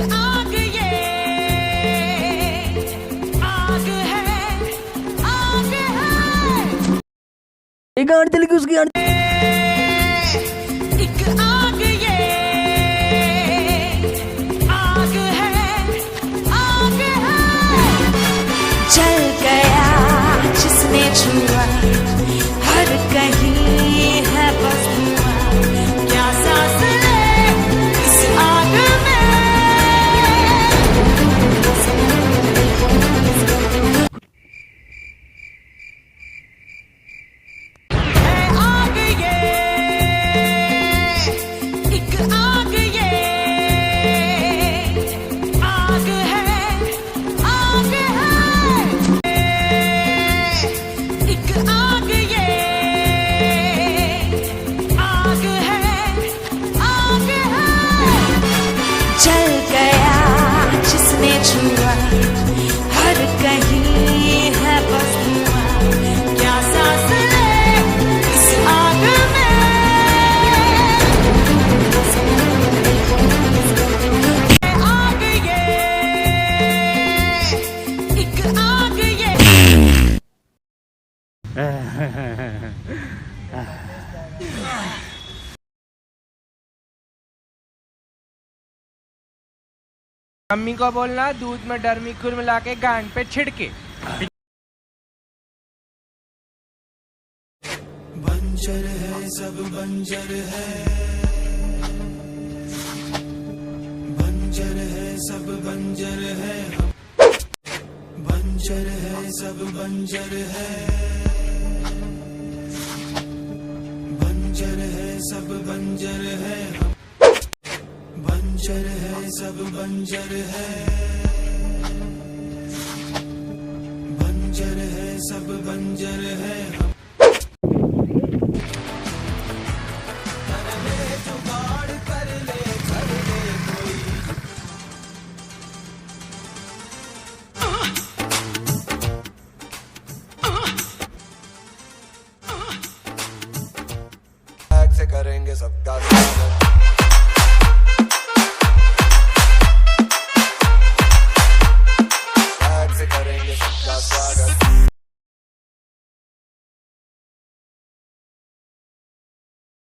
आग ये आग है, आग है। एक आड़ चली गई उसकी आड़। एक आग ये आग है, आग है। जल गया जिसने छुआ, हर कहीं है बस धुआं। क्या सांस ले इस आग में। है आग ये एक आग ये आग है, आग है। एक आग ये आग है, आग है। जल गया जिसने छुआ, हर कहीं है बस धुआं। क्या सांस ले इस आग में। है आग ये एक आग ये। मम्मी को बोलना दूध में डर्मिक्यूल मिला के गांड पे छिड़के। बंजर है सब बंजर है, बंजर है सब बंजर है। बंजर है सब बंजर है, बंजर है सब बंजर है। बंजर है सब बंजर है, बंजर है सब बंजर है। से करेंगे सबका स्वागत।